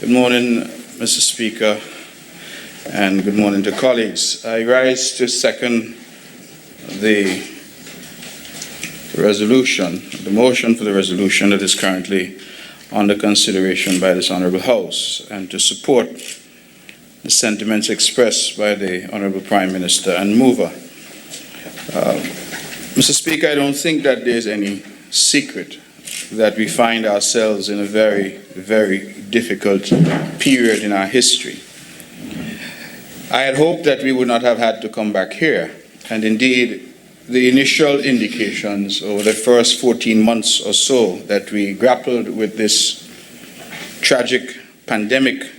Good morning, Mr. Speaker, and good morning to colleagues. I rise to second the resolution, the motion for the resolution that is currently under consideration by this Honourable House, and to support the sentiments expressed by the Honourable Prime Minister and mover. Mr. Speaker, I don't think that there's any secret that we find ourselves in a very, very difficult period in our history. I had hoped that we would not have had to come back here, and indeed, the initial indications over the first 14 months or so that we grappled with this tragic pandemic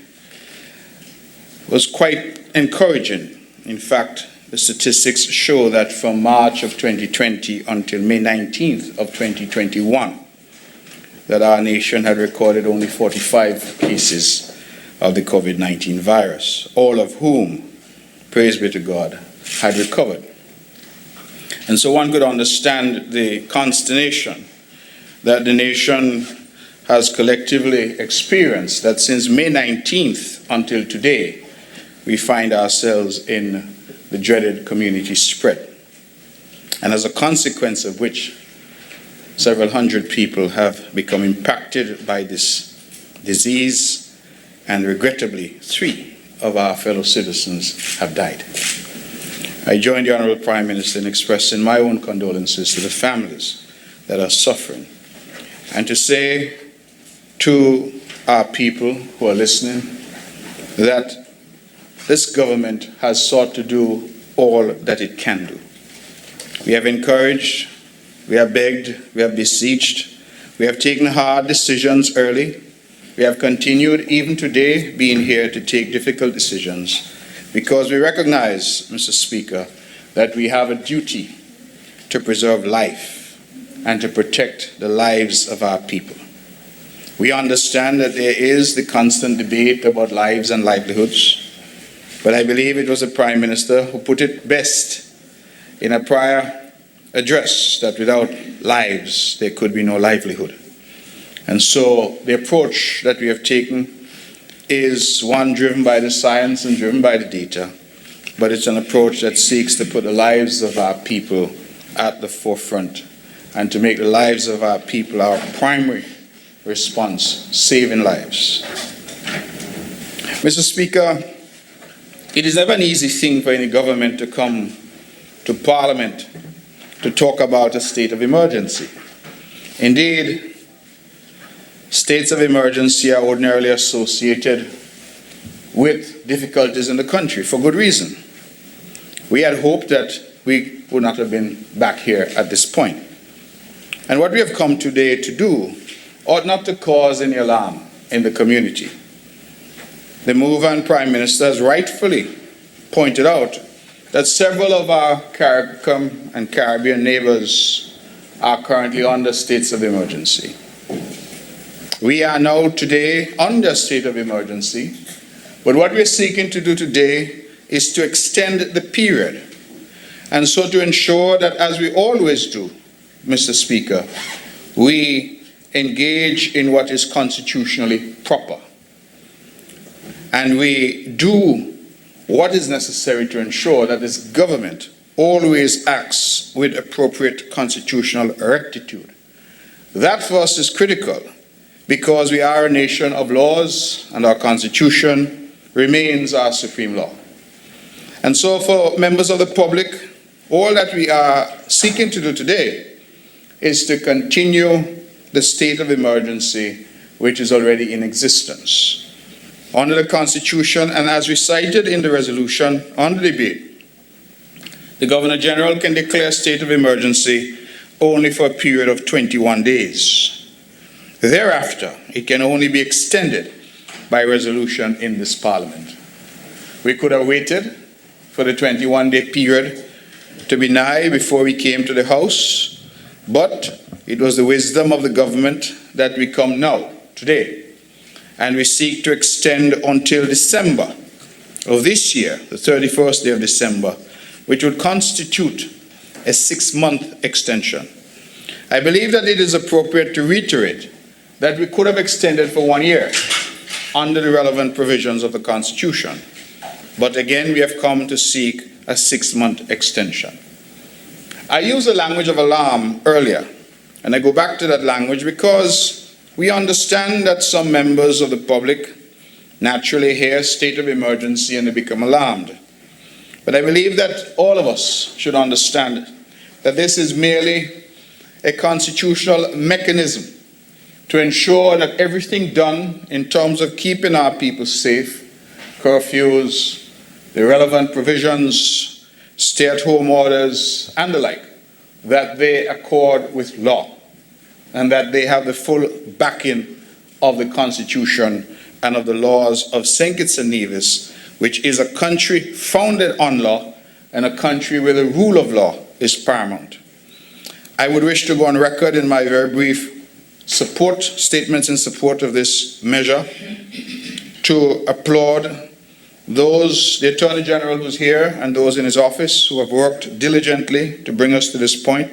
was quite encouraging. In fact, the statistics show that from March of 2020 until May 19th of 2021, that our nation had recorded only 45 cases of the COVID-19 virus, all of whom, praise be to God, had recovered. And so one could understand the consternation that the nation has collectively experienced, that since May 19th until today, we find ourselves in the dreaded community spread. And as a consequence of which, several hundred people have become impacted by this disease, and regrettably, 3 of our fellow citizens have died. I join the Honourable Prime Minister in expressing my own condolences to the families that are suffering, and to say to our people who are listening that this government has sought to do all that it can do. We have encouraged, we have begged, we have beseeched, we have taken hard decisions early. We have continued even today being here to take difficult decisions because we recognize, Mr. Speaker, that we have a duty to preserve life and to protect the lives of our people. We understand that there is the constant debate about lives and livelihoods, but I believe it was the Prime Minister who put it best in a prior address, that without lives there could be no livelihood. And so the approach that we have taken is one driven by the science and driven by the data, but it's an approach that seeks to put the lives of our people at the forefront and to make the lives of our people our primary response, saving lives. Mr. Speaker, it is never an easy thing for any government to come to Parliament to talk about a state of emergency. Indeed, states of emergency are ordinarily associated with difficulties in the country for good reason. We had hoped that we would not have been back here at this point. And what we have come today to do ought not to cause any alarm in the community. The mover and Prime Minister has rightfully pointed out that several of our CARICOM and Caribbean neighbors are currently under states of emergency. We are now today under a state of emergency, but what we're seeking to do today is to extend the period, and so to ensure that, as we always do, Mr. Speaker, we engage in what is constitutionally proper, and we do what is necessary to ensure that this government always acts with appropriate constitutional rectitude. That for us is critical because we are a nation of laws and our Constitution remains our supreme law. And so for members of the public, all that we are seeking to do today is to continue the state of emergency which is already in existence. Under the Constitution, and as recited in the resolution on the debate, the Governor General can declare a state of emergency only for a period of 21 days. Thereafter, it can only be extended by resolution in this Parliament. We could have waited for the 21-day period to be nigh before we came to the House, but it was the wisdom of the government that we come now, today, and we seek to extend until December of this year, the 31st day of December, which would constitute a 6-month extension. I believe that it is appropriate to reiterate that we could have extended for 1 year, under the relevant provisions of the Constitution. But again, we have come to seek a 6-month extension. I used the language of alarm earlier, and I go back to that language because we understand that some members of the public naturally hear state of emergency and they become alarmed. But I believe that all of us should understand that this is merely a constitutional mechanism to ensure that everything done in terms of keeping our people safe, curfews, the relevant provisions, stay-at-home orders, and the like, that they accord with law, and that they have the full backing of the Constitution and of the laws of St. Kitts and Nevis, which is a country founded on law and a country where the rule of law is paramount. I would wish to go on record in my very brief statements in support of this measure to applaud the Attorney General who's here and those in his office who have worked diligently to bring us to this point,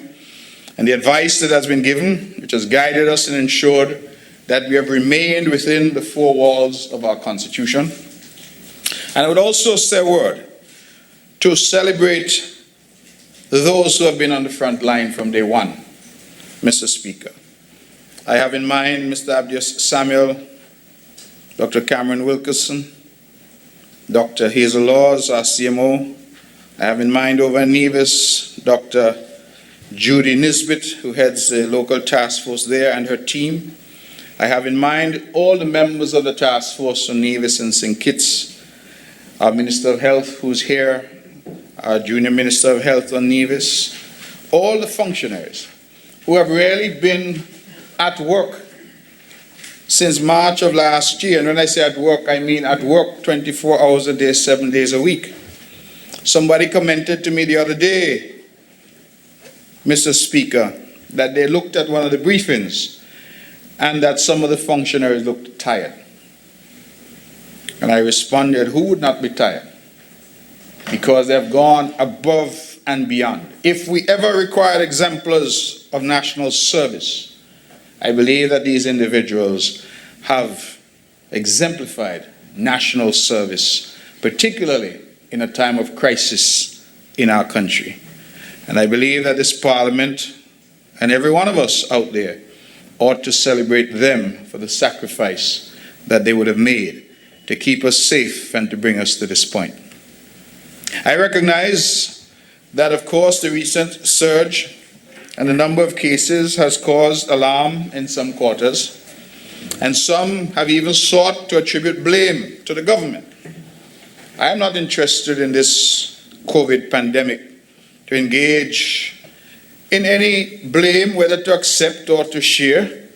and the advice that has been given, which has guided us and ensured that we have remained within the 4 walls of our Constitution. And I would also say a word to celebrate those who have been on the front line from day one, Mr. Speaker. I have in mind Mr. Abdius Samuel, Dr. Cameron Wilkerson, Dr. Hazel Laws, our CMO. I have in mind over in Nevis, Dr. Judy Nisbet, who heads the local task force there, and her team. I have in mind all the members of the task force from Nevis and St. Kitts, our Minister of Health who's here, our Junior Minister of Health on Nevis, all the functionaries who have really been at work since March of last year. And when I say at work, I mean at work 24 hours a day, 7 days a week. Somebody commented to me the other day, Mr. Speaker, that they looked at one of the briefings and that some of the functionaries looked tired. And I responded, who would not be tired? Because they've gone above and beyond. If we ever required exemplars of national service, I believe that these individuals have exemplified national service, particularly in a time of crisis in our country. And I believe that this Parliament and every one of us out there ought to celebrate them for the sacrifice that they would have made to keep us safe and to bring us to this point. I recognize that, of course, the recent surge and the number of cases has caused alarm in some quarters, and some have even sought to attribute blame to the government. I am not interested in this COVID pandemic to engage in any blame, whether to accept or to share,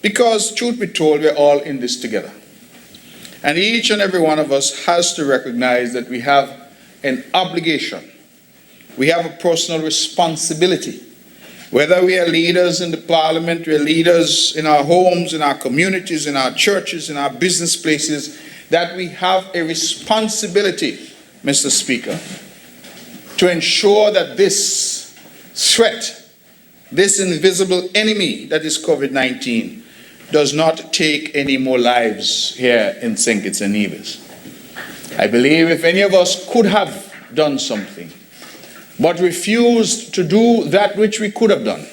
because, truth be told, we're all in this together. And each and every one of us has to recognize that we have an obligation. We have a personal responsibility. Whether we are leaders in the Parliament, we are leaders in our homes, in our communities, in our churches, in our business places, that we have a responsibility, Mr. Speaker, to ensure that this threat, this invisible enemy that is COVID-19, does not take any more lives here in St. Kitts and Nevis. I believe if any of us could have done something, but refused to do that which we could have done,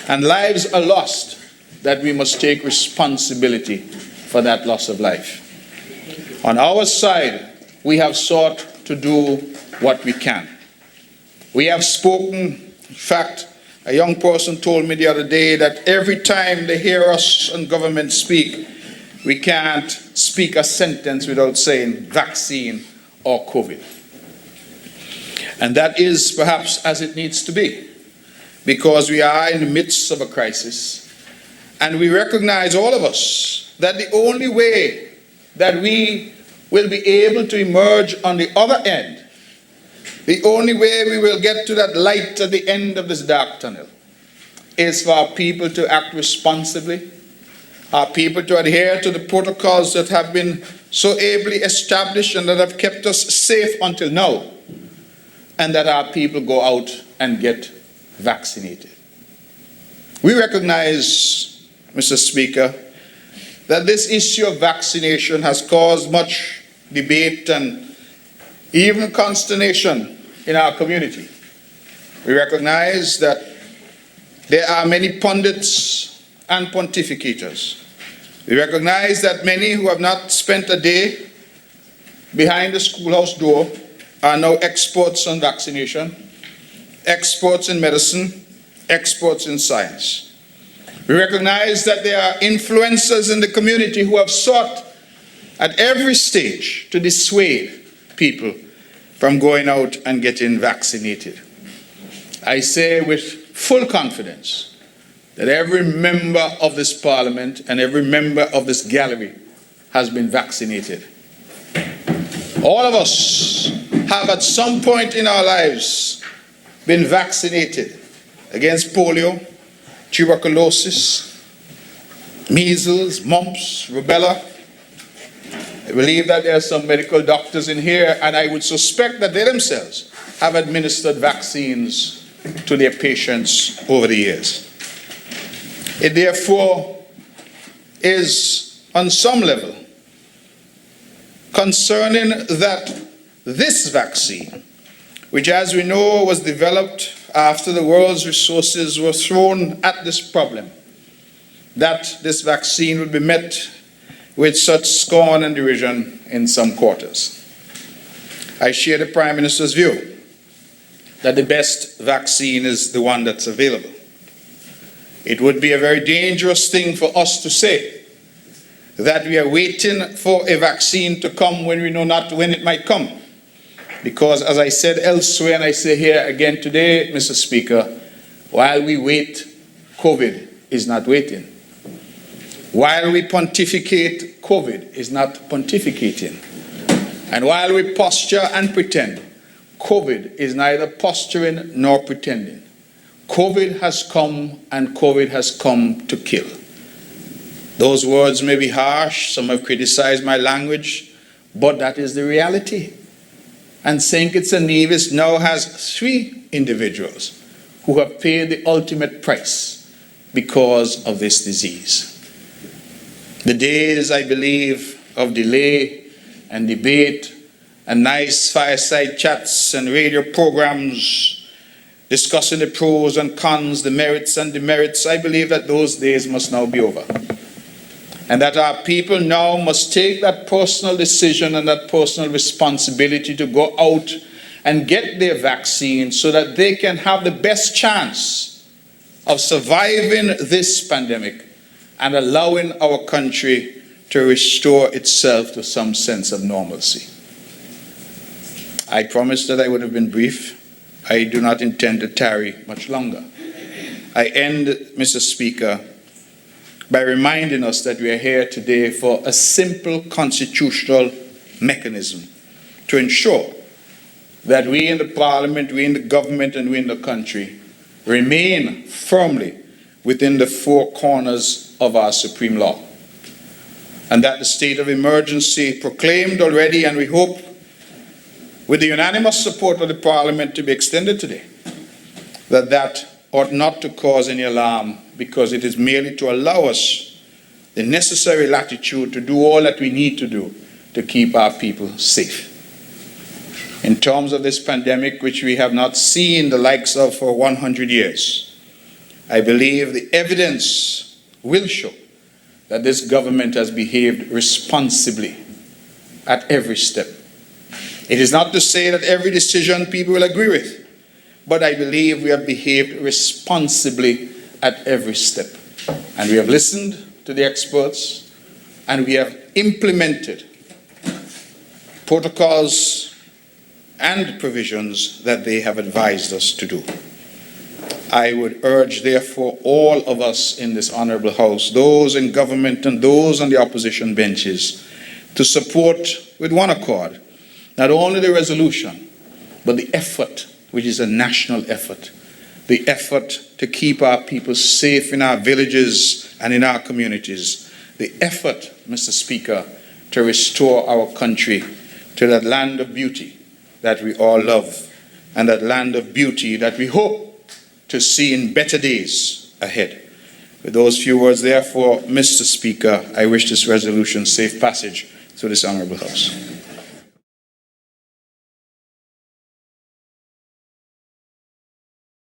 and lives are lost, that we must take responsibility for that loss of life. On our side, we have sought to do what we can. We have spoken. In fact, a young person told me the other day that every time they hear us and government speak, we can't speak a sentence without saying vaccine or COVID. And that is perhaps as it needs to be, because we are in the midst of a crisis. And we recognize, all of us, that the only way that we will be able to emerge on the other end, the only way we will get to that light at the end of this dark tunnel, is for our people to act responsibly, our people to adhere to the protocols that have been so ably established and that have kept us safe until now, and that our people go out and get vaccinated. We recognize, Mr. Speaker, that this issue of vaccination has caused much debate and even consternation in our community. We recognize that there are many pundits and pontificators. We recognize that many who have not spent a day behind the schoolhouse door are now experts on vaccination, experts in medicine, experts in science. We recognize that there are influencers in the community who have sought at every stage to dissuade people from going out and getting vaccinated. I say with full confidence that every member of this parliament and every member of this gallery has been vaccinated. All of us have at some point in our lives been vaccinated against polio, tuberculosis, measles, mumps, rubella. I believe that there are some medical doctors in here, and I would suspect that they themselves have administered vaccines to their patients over the years. It therefore is, on some level, concerning that this vaccine, which as we know was developed after the world's resources were thrown at this problem, that this vaccine would be met with such scorn and derision in some quarters. I share the Prime Minister's view that the best vaccine is the one that's available. It would be a very dangerous thing for us to say that we are waiting for a vaccine to come when we know not when it might come. Because as I said elsewhere, and I say here again today, Mr. Speaker, while we wait, COVID is not waiting. While we pontificate, COVID is not pontificating. And while we posture and pretend, COVID is neither posturing nor pretending. COVID has come, and COVID has come to kill. Those words may be harsh, some have criticized my language, but that is the reality. And St. Kitts and Nevis now has 3 individuals who have paid the ultimate price because of this disease. The days, I believe, of delay and debate and nice fireside chats and radio programs discussing the pros and cons, the merits and demerits, I believe that those days must now be over. And that our people now must take that personal decision and that personal responsibility to go out and get their vaccine so that they can have the best chance of surviving this pandemic and allowing our country to restore itself to some sense of normalcy. I promised that I would have been brief. I do not intend to tarry much longer. I end, Mr. Speaker, by reminding us that we are here today for a simple constitutional mechanism to ensure that we in the Parliament, we in the government, and we in the country remain firmly within the 4 corners of our supreme law. And that the state of emergency proclaimed already, and we hope with the unanimous support of the Parliament to be extended today, that ought not to cause any alarm, because it is merely to allow us the necessary latitude to do all that we need to do to keep our people safe. In terms of this pandemic, which we have not seen the likes of for 100 years, I believe the evidence will show that this government has behaved responsibly at every step. It is not to say that every decision people will agree with, but I believe we have behaved responsibly at every step. And we have listened to the experts, and we have implemented protocols and provisions that they have advised us to do. I would urge, therefore, all of us in this honorable House, those in government and those on the opposition benches, to support with one accord not only the resolution, but the effort, which is a national effort, the effort to keep our people safe in our villages and in our communities, the effort, Mr. Speaker, to restore our country to that land of beauty that we all love, and that land of beauty that we hope to see in better days ahead. With those few words, therefore, Mr. Speaker, I wish this resolution safe passage through this honorable House.